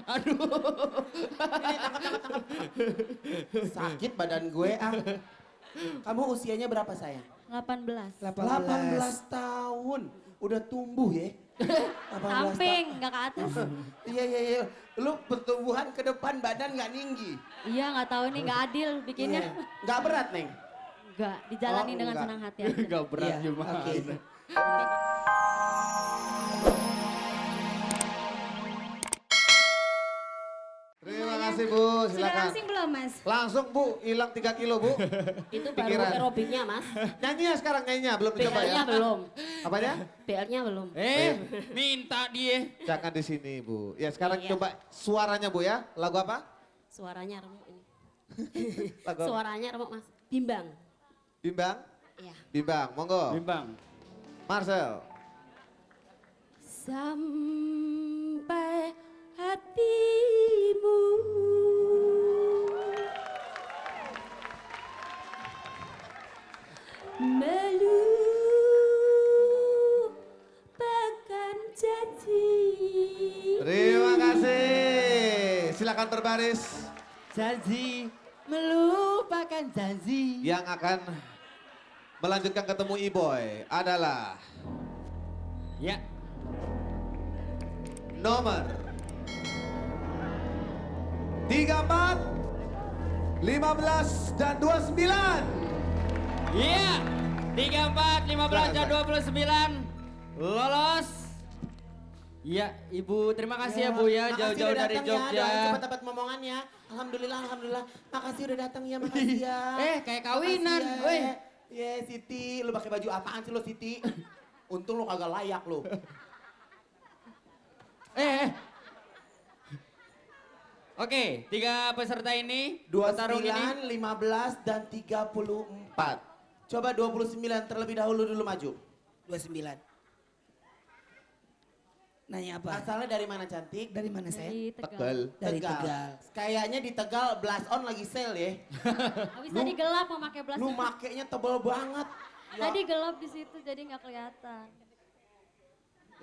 Aduh. Ini tangkap. Sakit badan gue ah. Kamu usianya berapa sayang? 18. 18 tahun. Udah tumbuh ya? 18 Samping, nggak ke atas. Iya. Lu pertumbuhan ke depan badan nggak tinggi? Iya nggak tahu nih nggak adil bikinnya. Iya. Nggak berat, Neng? Nggak, dijalani Oh, dengan enggak. senang hati aja. Gak berat Iya, gimana. oke. Terima kasih Bu, Sudah silakan. langsing belum Mas? Langsung Bu, hilang 3 kilo Bu. Itu baru Pikiran. aerobiknya Mas. Nyanyinya sekarang nyanyinya, belum dicoba ya? PL-nya belum. Apanya? PL-nya belum. Minta dia. Jangan di sini Bu. Ya sekarang Iya. coba suaranya Bu ya. Lagu apa? Suaranya remuk ini. Lagu apa? Suaranya remuk Mas. Bimbang. Bimbang? Iya. Bimbang, monggo. Bimbang. Marcel. Sampai hatimu melupakan janji. Terima kasih. Silakan berbaris. Janji, melupakan janji. Yang akan melanjutkan ketemu E-Boy adalah Ya. nomor 34, 15 dan 29. Iya. 34, 15 dan 29. Lolos. Iya, Ibu. Terima kasih ya Bu ya. Makasih Jauh-jauh udah dari datang Jogja. Ya, doain cepat dapat momongannya. Alhamdulillah. Makasih udah datang ya, makasih ya. Kayak kawinan. Makasih ya. Woi. Iya, Siti. Lu pakai baju apaan sih lo, Siti? Untung lu kagak layak lu. Oke, 3 peserta ini 29, petarung ini 15, dan 34. Coba 29 terlebih dahulu maju. 29. Nanya apa? Asalnya dari mana cantik? Dari mana saya? Dari Tegal. Tegal. Dari Tegal. Kayaknya di Tegal blast on lagi sale ya. Habis tadi gelap memakai belas. Lu makainya tebel banget. Ya. Tadi gelap di situ jadi nggak kelihatan.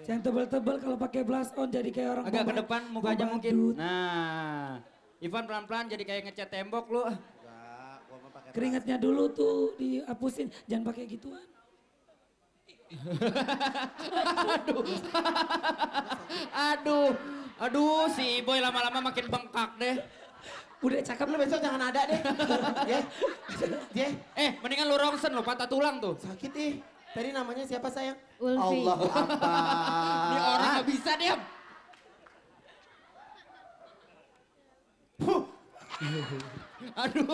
Yang tebal-tebal kalau pakai blush on jadi kayak orang agak ke depan mukanya mungkin. badut. Nah, Ivan pelan-pelan jadi kayak ngecat tembok lu. Enggak, gua mah pakai Keringatnya dulu tuh dihapusin, jangan pakai gituan. Aduh, si Boy lama-lama makin bengkak deh. Udah cakep Lu besok jangan ada deh. Ya. Ya. Mendingan lu rongsen lu, patah tulang tuh. Sakit ih. Tadi namanya siapa sayang? Ulfi. Allahu Akbar. Ini orang gak bisa diam. Aduh.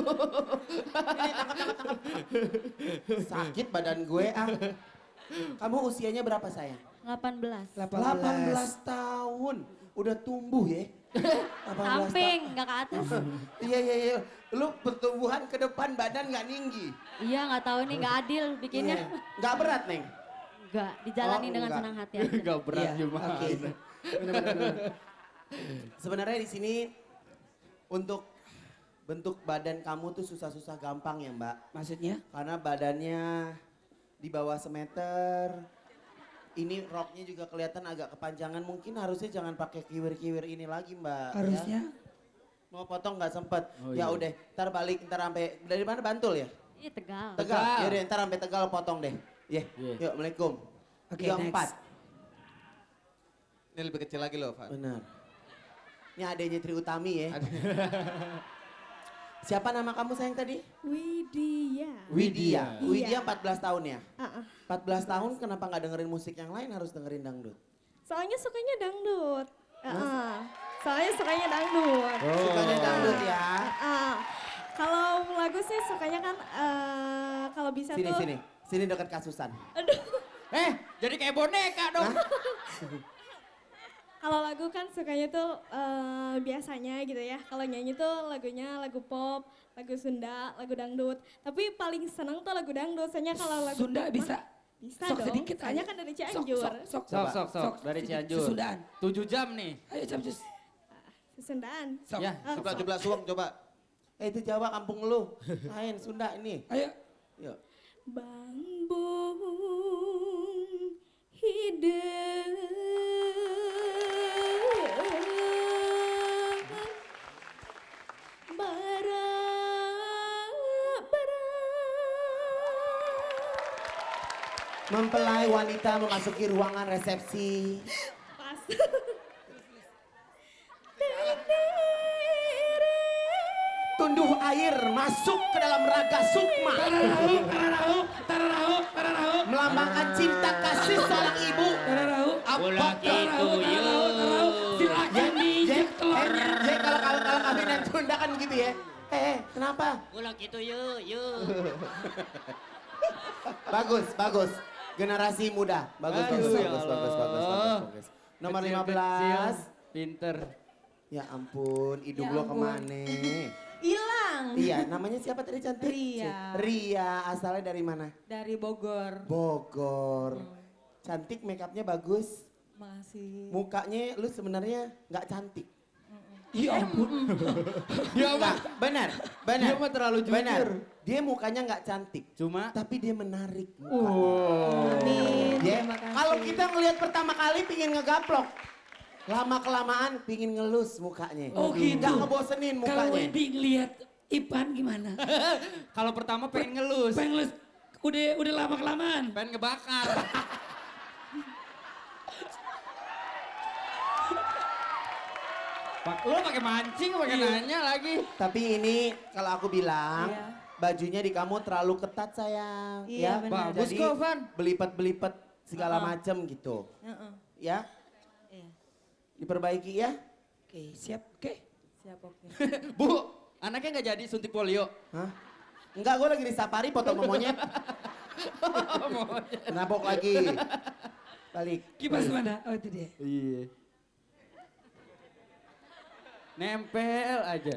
Ini tangkap. Sakit badan gue ah. Kamu usianya berapa sayang? 18. 18 tahun. Udah tumbuh ya? 18 Samping, nggak ke atas. Iya. Lu pertumbuhan ke depan badan nggak tinggi? Iya nggak tahu nih nggak adil bikinnya. Iya. Nggak berat, Neng? Nggak, dijalani Oh, dengan enggak. senang hati aja. Gak berat Iya, gimana. oke. Bener. Sebenarnya di sini untuk bentuk badan kamu tuh susah-susah gampang ya, Mbak. Maksudnya? Karena badannya di bawah semeter. Ini roknya juga kelihatan agak kepanjangan. Mungkin harusnya jangan pakai kiwir-kiwir ini lagi, Mbak. Harusnya. Ya. Mau potong nggak sempet. Oh, Ya iya. udah, ntar balik, ntar sampai dari mana Bantul ya? Iya Tegal. Tegal. Tegal. Ya udah, ntar sampai Tegal potong deh. Iya. Yuk, Assalamualaikum. Oke, 34. Ini lebih kecil lagi loh Pak. Benar. Ini adanya Tri Utami ya. Siapa nama kamu sayang tadi? Widya. Widya. Iya. Widya 14 tahun ya? Ah, ah. 14 tahun kenapa nggak dengerin musik yang lain harus dengerin dangdut? Soalnya sukanya dangdut. Soalnya sukanya dangdut. Sukanya dangdut ya? Kalau lagu sih sukanya kan kalau bisa Sini, tuh. sini. Sini dekat kasusan. Aduh. Jadi kayak boneka dong. Kalau lagu kan sukanya tuh biasanya gitu ya. Kalau nyanyi tuh lagunya lagu pop, lagu Sunda, lagu dangdut. Tapi paling seneng tuh lagu dangdut. Soalnya kalau lagu Sunda pop bisa? mah bisa Sok dong. sedikit Soalnya aja. kan dari Cianjur. Sok. Sok. Dari Cianjur. Sesundaan. 7 jam nih. Ayo Capcus. Sesundaan. Sok. Ya. Coba suang coba. Itu Jawa kampung lu. Lain Sunda ini. Ayo. Yuk. Bambung Mempelai wanita memasuki ruangan resepsi. Pas. Tunduh air masuk ke dalam raga Sukma. Melambangkan cinta kasih seorang ibu. Gitu, Silakan diinjek telurnya. Kalau kawinan Sunda kan gitu ya. Kenapa? Ulah gitu yuk. Bagus. Generasi muda. Bagus. Nomor 15. Pinter. Ya ampun, hidung lo kemana? Hilang. Iya, namanya siapa tadi cantik? Ria. Ria, asalnya dari mana? Dari Bogor. Bogor. Cantik, make upnya bagus. Makasih. Mukanya lu sebenarnya nggak cantik. Ya ampun. Nggak, benar. Dia mah terlalu jujur. Benar. Dia mukanya nggak cantik. Cuma Tapi dia menarik mukanya. Amin. Ya, Terima kasih. kalau kita ngelihat pertama kali pingin ngegaplok. Lama kelamaan pingin ngelus mukanya. Oh gitu. Nggak ngebosenin Kalau mukanya. Wendy ngeliat Ipan gimana? kalau pertama pengen ngelus, Pengen les, udah lama kelamaan. pengen ngebakar. Lo pakai mancing, pakai nanya lagi. Tapi ini kalau aku bilang Iya. bajunya di kamu terlalu ketat sayang. Iya, ya. benar. Bagus Jadi kok, Van. belipet-belipet segala macam gitu. Heeh. Ya, Iya. diperbaiki ya. Oke, siap. Oke. Siap, oke. Bu, anaknya nggak jadi suntik polio. Hah? Enggak, gue lagi di safari foto sama monyet. Kenapok lagi. Balik. Kipas mana? Oh itu dia. Iya. Nempel aja.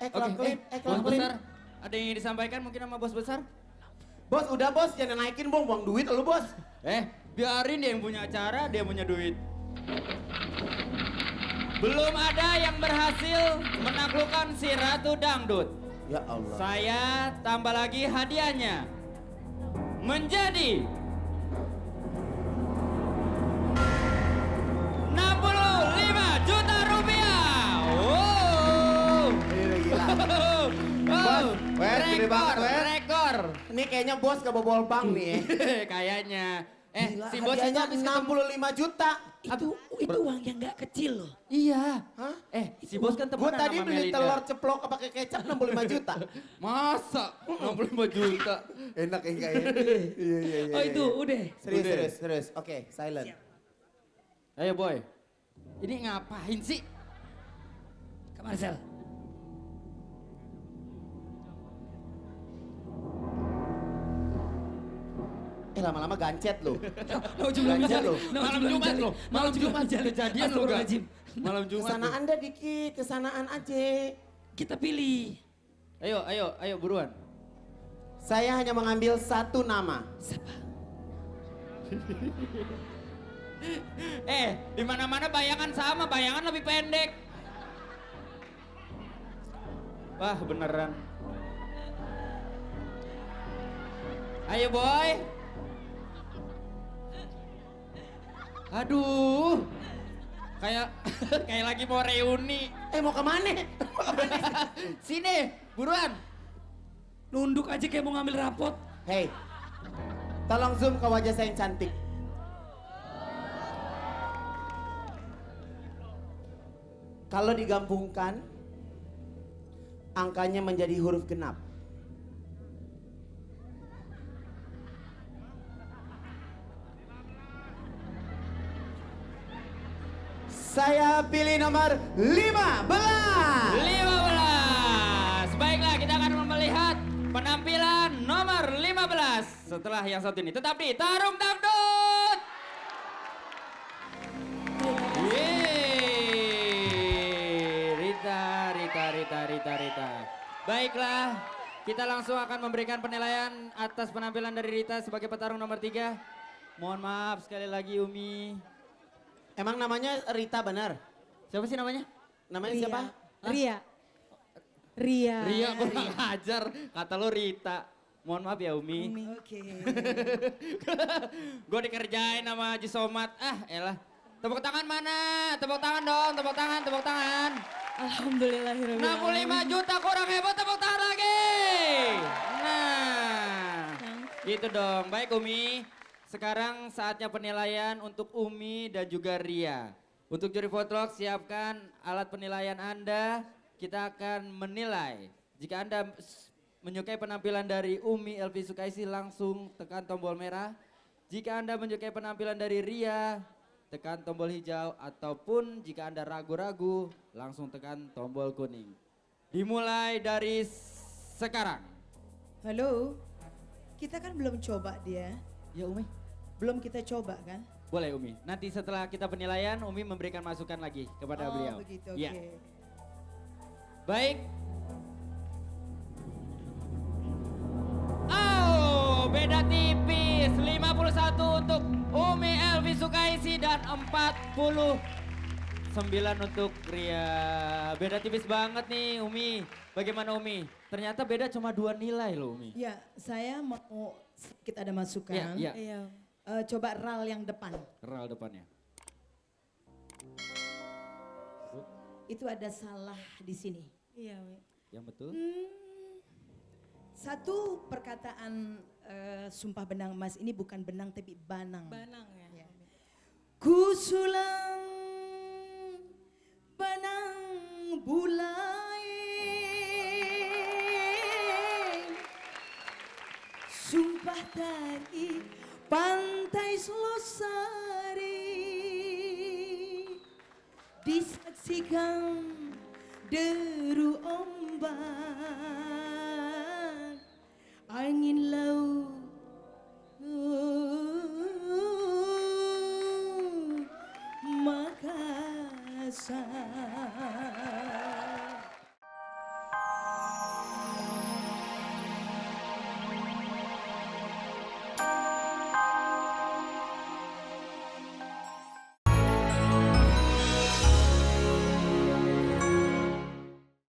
Kelap-kelip, Bos kelap-kelip. besar, ada yang ingin disampaikan mungkin sama bos besar? Bos, udah bos, jangan naikin buang duit lu bos. Biarin dia yang punya acara, dia punya duit. Belum ada yang berhasil menaklukkan si Ratu Dangdut. Ya Allah. Saya tambah lagi hadiahnya. Menjadi 65 juta rupiah. Wow. Ini gila. Wow. Wes, gede banget, Wes. Rekor. Ini kayaknya bos kebobol bank nih ya. Kayaknya. Gila, Si bos itu hadiahnya habis ketemu. 65 juta. Itu uang yang nggak kecil loh. Iya. Hah? Si bos kan Gue temenan tadi sama beli Melinda. telur ceplok pakai kecap 65 juta. Masa? 65 juta. Enak ya kayaknya. Iya. Oh itu udah. Serius. Oke, silent. Ayo boy. Ini ngapain sih? Ke Marcel. Lama-lama gancet lu. Gancet loh. Malam Jumat loh. Malam Jumat kejadian lo gak? Astagfirullahaladzim. Malam Jumat. Kesanaan dah dikit, kesanaan aja. Kita pilih. Ayo buruan. Saya hanya mengambil satu nama. Siapa? Di mana-mana bayangan sama, bayangan lebih pendek. Wah, beneran. Ayo boy. Aduh. Kayak kayak lagi mau reuni. Mau kemana? Sini, buruan. Nunduk aja kayak mau ngambil rapot. Hei, tolong zoom ke wajah saya yang cantik. Kalau digabungkan, angkanya menjadi huruf genap. Saya pilih nomor 15. 15. Baiklah, kita akan melihat penampilan nomor 15 setelah yang satu ini. Tetap di Tarung Dangdut. Yeay. Rita. Baiklah, kita langsung akan memberikan penilaian atas penampilan dari Rita sebagai petarung nomor 3. Mohon maaf sekali lagi Umi. Emang namanya Rita benar? Siapa sih namanya? Namanya Ria. siapa? Ria. Ria. Ria, kurang ajar. Kata lo Rita. Mohon maaf ya Umi. Oke. Gue dikerjain sama Haji Somad. Elah. Tepuk tangan mana? Tepuk tangan dong, tepuk tangan. Alhamdulillahirobbilalamin. 65 juta kurang heboh, tepuk tangan lagi. Nah, gitu dong. Baik Umi. sekarang saatnya penilaian untuk Umi dan juga Ria. Untuk juri Votrok siapkan alat penilaian Anda. Kita akan menilai. Jika Anda menyukai penampilan dari Umi Elvi Sukaisi langsung tekan tombol merah. Jika Anda menyukai penampilan dari Ria tekan tombol hijau. Ataupun jika Anda ragu-ragu langsung tekan tombol kuning. Dimulai dari sekarang. Halo, kita kan belum coba dia. Ya Umi. Belum kita coba kan? Boleh Umi. Nanti setelah kita penilaian Umi memberikan masukan lagi kepada beliau. Oh begitu, oke. Ya. Baik. Oh, beda tipis. 51 untuk Umi Elvi Sukaisi dan 49 untuk Ria. Beda tipis banget nih Umi. Bagaimana Umi? Ternyata beda cuma 2 nilai loh Umi. Ya, saya mau sedikit ada masukan. Iya. Iya. Coba RAL yang depan. Ral depannya. Itu ada salah di sini. Iya, Wi. Yang betul. Satu perkataan Sumpah Benang Emas ini bukan benang tapi banang. Banang ya. Kusulang banang bulai sumpah dari pantai Selosari disaksikan deru ombak angin laut Makassar.